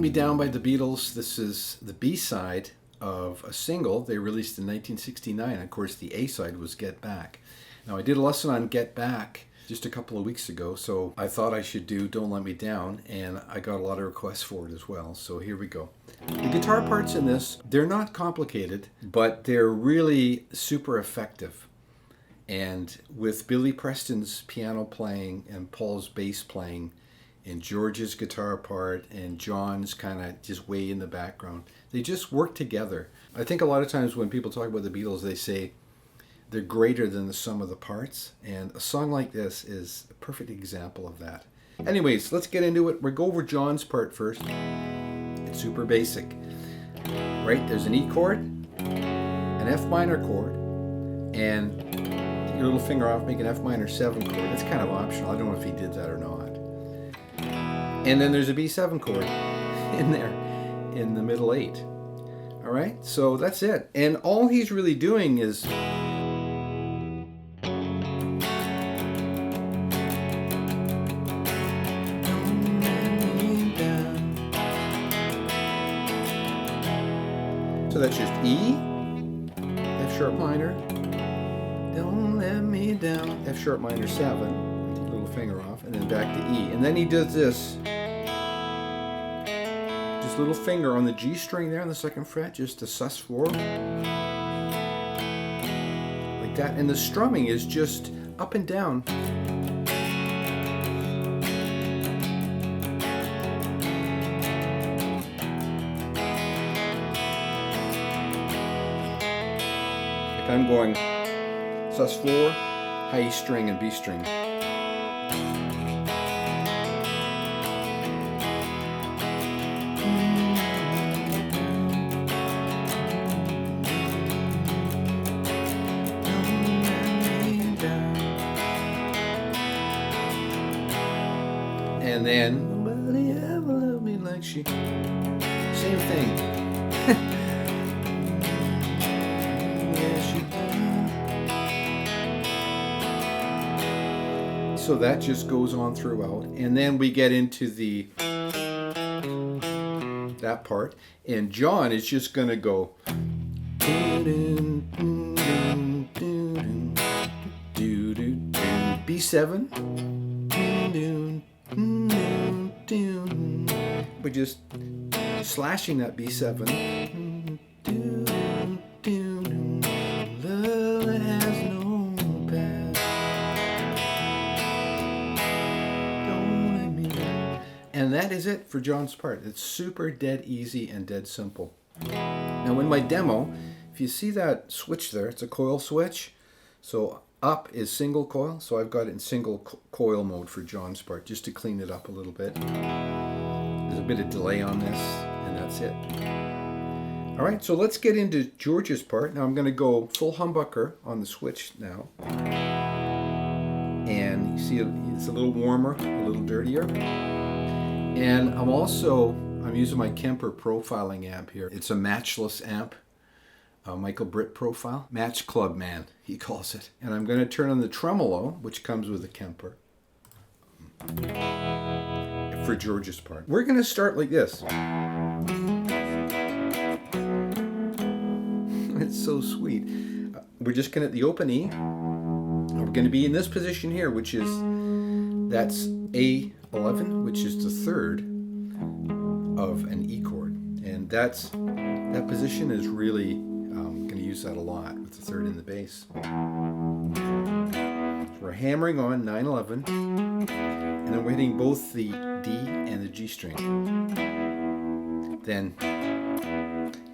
Let Me Down by the Beatles. This is the B-side of a single they released in 1969. Of course, the A-side was Get Back. Now, I did a lesson on Get Back just a couple of weeks ago, so I thought I should do Don't Let Me Down, and I got a lot of requests for it as well, so here we go. The guitar parts in this, they're not complicated, but they're really super effective. And with Billy Preston's piano playing and Paul's bass playing, and George's guitar part and John's kind of just way in the background, they just work together. I think a lot of times when people talk about the Beatles, they say they're greater than the sum of the parts, and a song like this is a perfect example of that. Anyways, let's get into it. We'll go over John's part first. It's super basic, right? There's an E chord, an F minor chord, and take your little finger off, make an F minor 7 chord. That's kind of optional. I don't know if he did that or not. And then there's a B7 chord in there in the middle 8. All right, so that's it. And all he's really doing is so that's just E, F sharp minor, don't let me down, F sharp minor 7. Finger off, and then back to E, and then he does this just little finger on the G string there on the 2nd fret, just a sus4 like that, and the strumming is just up and down. Like I'm going sus4, high E string and B string. And then nobody ever loved me like she. Same thing. So that just goes on throughout, and then we get into that part, and John is just gonna go B7. We're just slashing that B7. Love that has no past. Don't let me down. And that is it for John's part. It's super dead easy and dead simple. Now in my demo, if you see that switch there, it's a coil switch. So up is single coil, so I've got it in single coil mode for John's part, just to clean it up a little bit. There's a bit of delay on this, and that's it. All right, so let's get into George's part. Now I'm going to go full humbucker on the switch now. And you see it's a little warmer, a little dirtier. And I'm using my Kemper profiling amp here. It's a matchless amp. Michael Britt profile. Match Club Man, he calls it. And I'm going to turn on the tremolo, which comes with a Kemper, for George's part. We're going to start like this. It's so sweet. We're just going to, the open E, we're going to be in this position here, that's A11, which is the 3rd of an E chord. And that position is really, going to use that a lot with the 3rd in the bass. So we're hammering on 9/11, and then we're hitting both the D and the G string. Then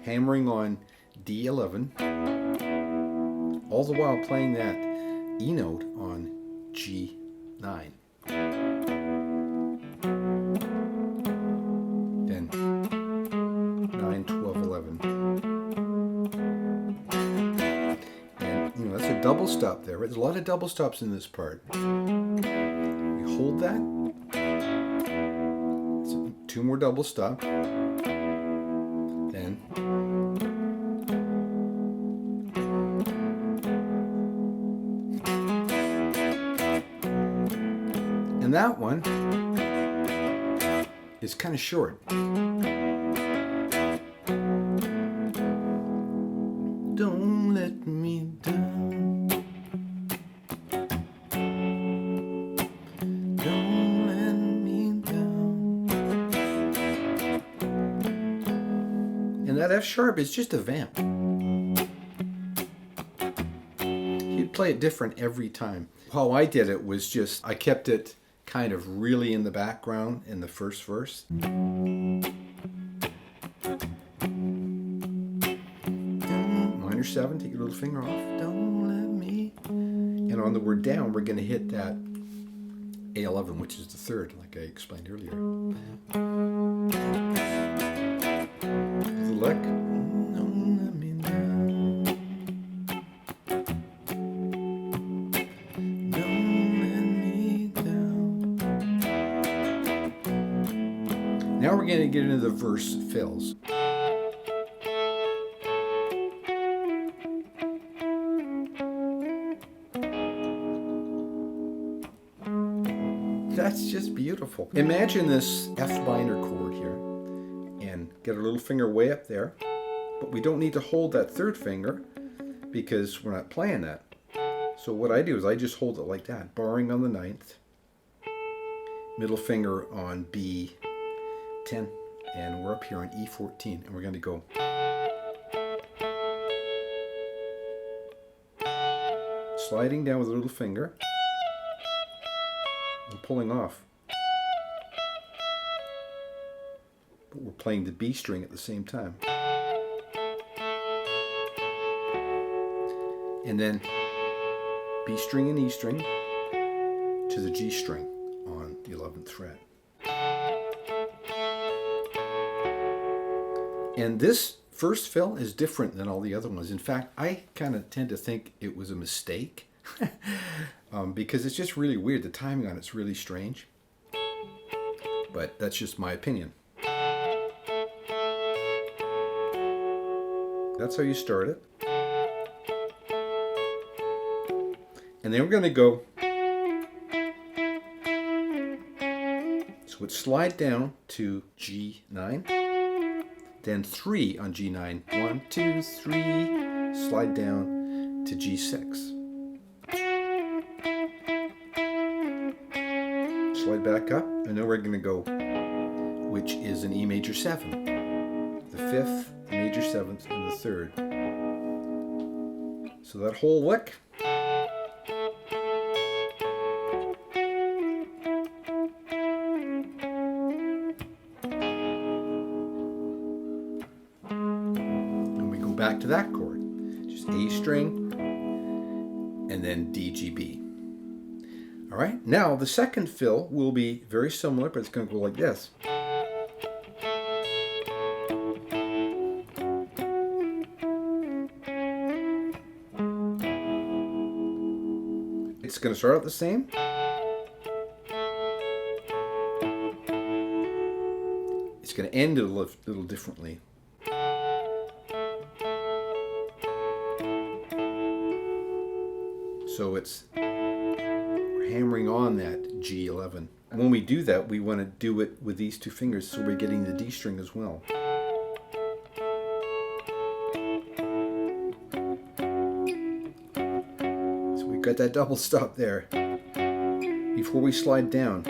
hammering on D11, all the while playing that E note on G9. Then 9, 12, 11. That's a double stop there. There's a lot of double stops in this part. We hold that. So 2 more double stop. Then and that one is kind of short. Don't let me down. Don't let me down. And that F sharp is just a vamp. You'd play it different every time. How I did it was just, I kept it kind of really in the background in the first verse. Minor 7, take your little finger off. Don't let me. And on the word down, we're going to hit that A11, which is the third, like I explained earlier. The lick. Don't let me down. Don't let me down. Now we're going to get into the verse fills. That's just beautiful. Imagine this F minor chord here and get our little finger way up there, but we don't need to hold that third finger because we're not playing that. So what I do is I just hold it like that, barring on the 9th, middle finger on B10, and we're up here on E14, and we're going to go sliding down with a little finger and pulling off. But we're playing the B string at the same time. And then B string and E string to the G string on the 11th fret. And this first fill is different than all the other ones. In fact, I kind of tend to think it was a mistake because it's just really weird. The timing on it's really strange. But that's just my opinion. That's how you start it. And then we're going to go, so it's slide down to G9, then 3 on G9. 1, 2, 3, slide down to G6. Slide back up, and then we're going to go, which is an E major 7, the 5th, the major 7th, and the 3rd. So that whole lick. Back to that chord, just A string and then D, G, B. All right, now the second fill will be very similar, but it's going to go like this. It's going to start out the same. It's going to end a little differently. So we're hammering on that G11. And when we do that, we want to do it with these two fingers, so we're getting the D string as well. So we've got that double stop there before we slide down.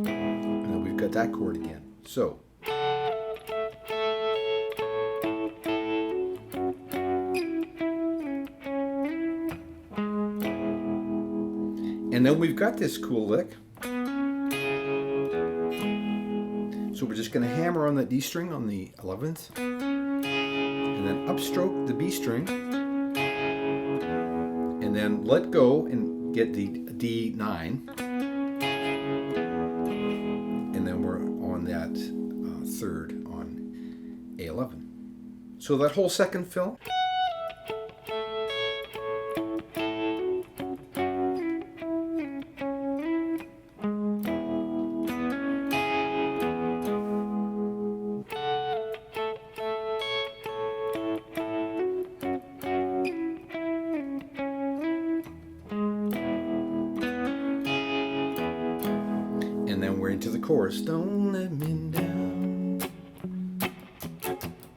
And then we've got that chord again. So and then we've got this cool lick. So we're just going to hammer on that D string on the 11th, and then upstroke the B string, and then let go and get the D9, and then we're on that 3rd on A11. So that whole second fill. into the chorus. Don't let me down.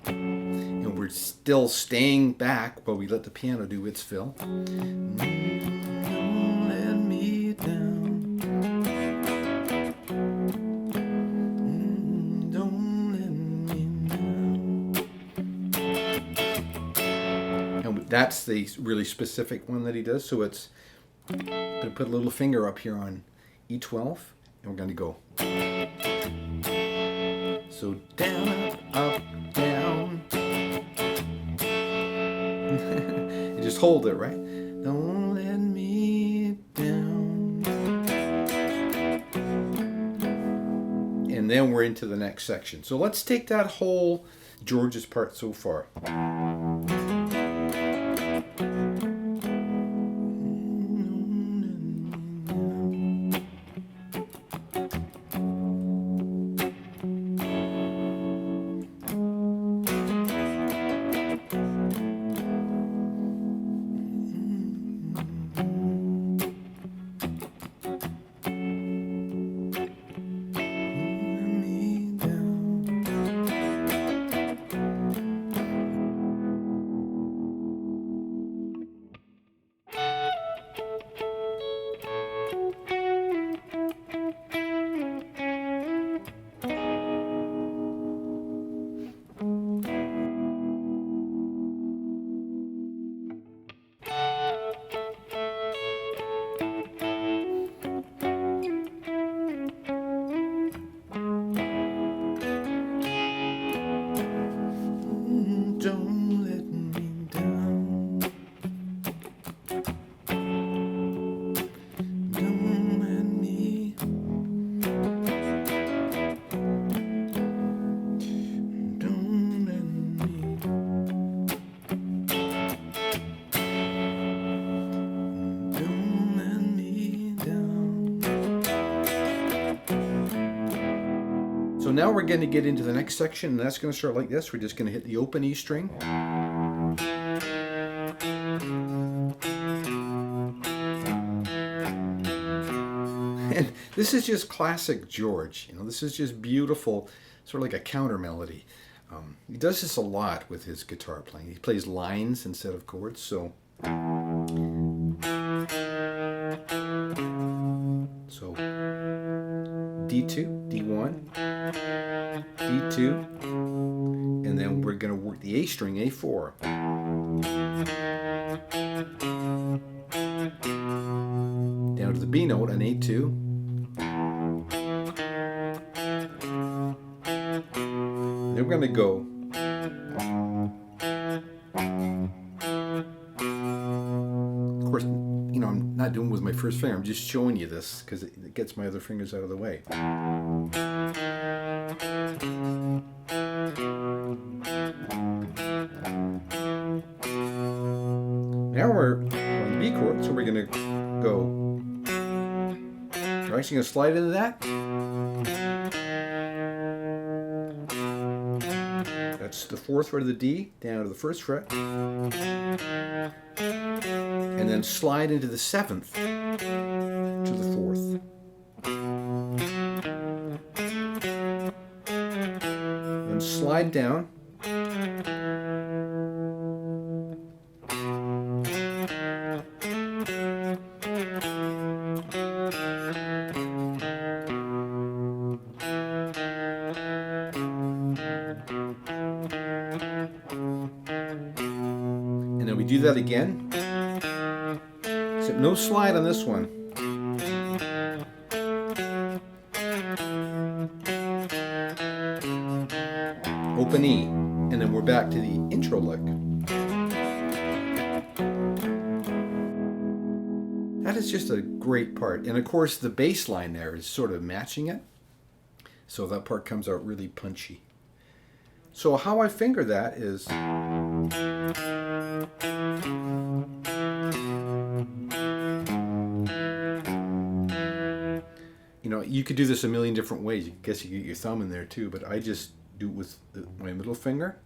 And we're still staying back while we let the piano do its fill. Don't let me down. Don't let me down. And that's the really specific one that he does. So it's, I'm going to put a little finger up here on E12, and we're going to go. So down, up, down. You just hold it, right? Don't let me down. And then we're into the next section. So let's take that whole George's part so far. So now we're going to get into the next section, and that's going to start like this. We're just going to hit the open E string. And this is just classic George. You know, this is just beautiful, sort of like a counter melody. He does this a lot with his guitar playing. He plays lines instead of chords. So D2, D1, D2, and then we're going to work the A string, A4. Down to the B note on A2. Then we're going to go. Of course, you know, I'm not doing it with my first finger. I'm just showing you this because it gets my other fingers out of the way. Now we're on the B chord, so we're going to go. We're actually going to slide into that. That's the 4th fret of the D, down to the 1st fret. And then slide into the 7th to the 4th. And slide down. And then we do that again. Except no slide on this one. Open E, and then we're back to the intro lick. That is just a great part. And of course the bass line there is sort of matching it. So that part comes out really punchy. So how I finger that is... You know, you could do this a million different ways. I guess you could get your thumb in there too, but I just do it with my middle finger.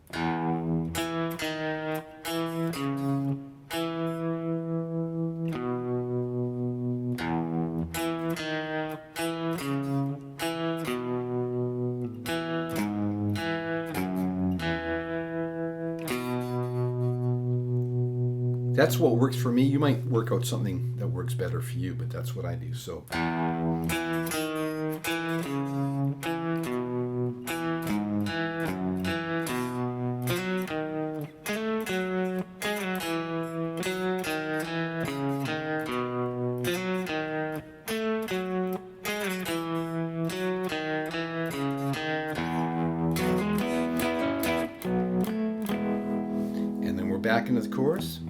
that's what works for me. You might work out something that works better for you, but that's what I do. So. Back into the chorus.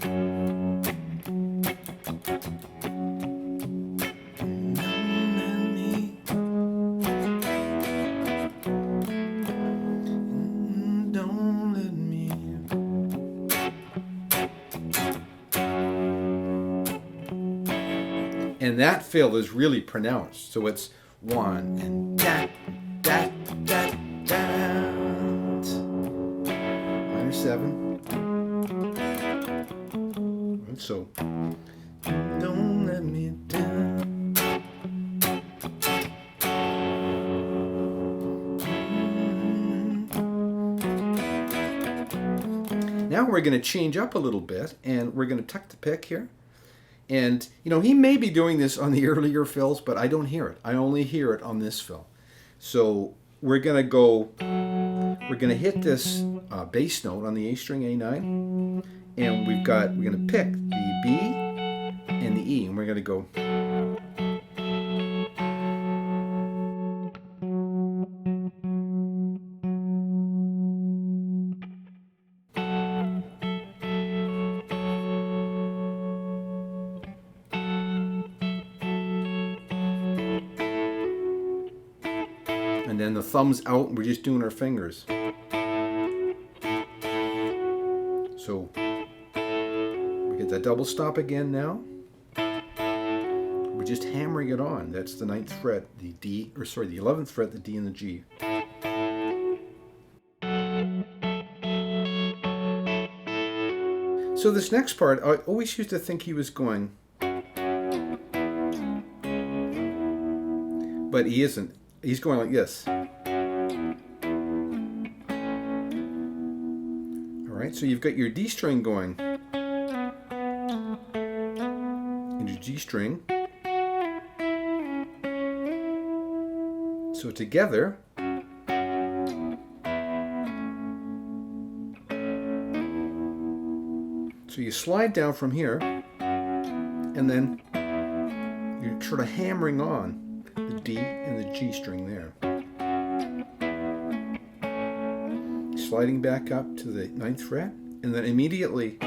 Don't let me. And that fill is really pronounced, so it's one and that, minor 7. So, don't let me down. Now we're going to change up a little bit, and we're going to tuck the pick here. And, you know, he may be doing this on the earlier fills, but I don't hear it. I only hear it on this fill. So we're going to hit this bass note on the A string, A9. And we're going to pick the B and the E, and we're going to go. And then the thumb's out, and we're just doing our fingers. So. Get that double stop again now. We're just hammering it on. That's the 9th fret, the 11th fret, the D and the G. So this next part, I always used to think he was going, but he isn't. He's going like this. All right, so you've got your D string going into G string. So together, so you slide down from here, and then you're sort of hammering on the D and the G string there. Sliding back up to the 9th fret, and then immediately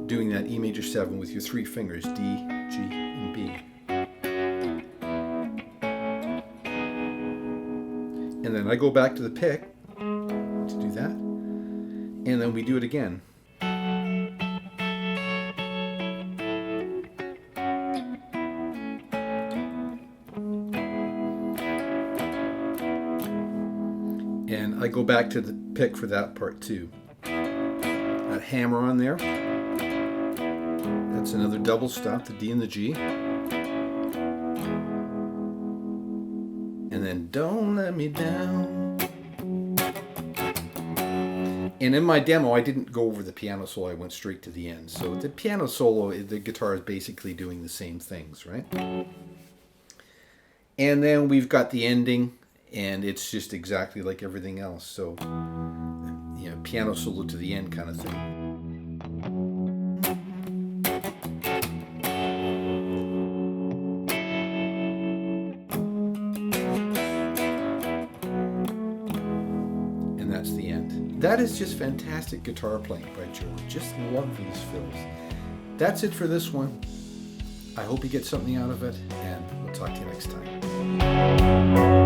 doing that E major 7 with your 3 fingers, D, G, and B. And then I go back to the pick to do that, and then we do it again. And I go back to the pick for that part too. That hammer on there. That's another double stop, the D and the G. And then don't let me down. And in my demo, I didn't go over the piano solo, I went straight to the end. So the piano solo, the guitar is basically doing the same things, right? And then we've got the ending, and it's just exactly like everything else. So, you know, piano solo to the end kind of thing. And that's the end. That is just fantastic guitar playing by Joe. Just love these fills. That's it for this one. I hope you get something out of it, and we'll talk to you next time.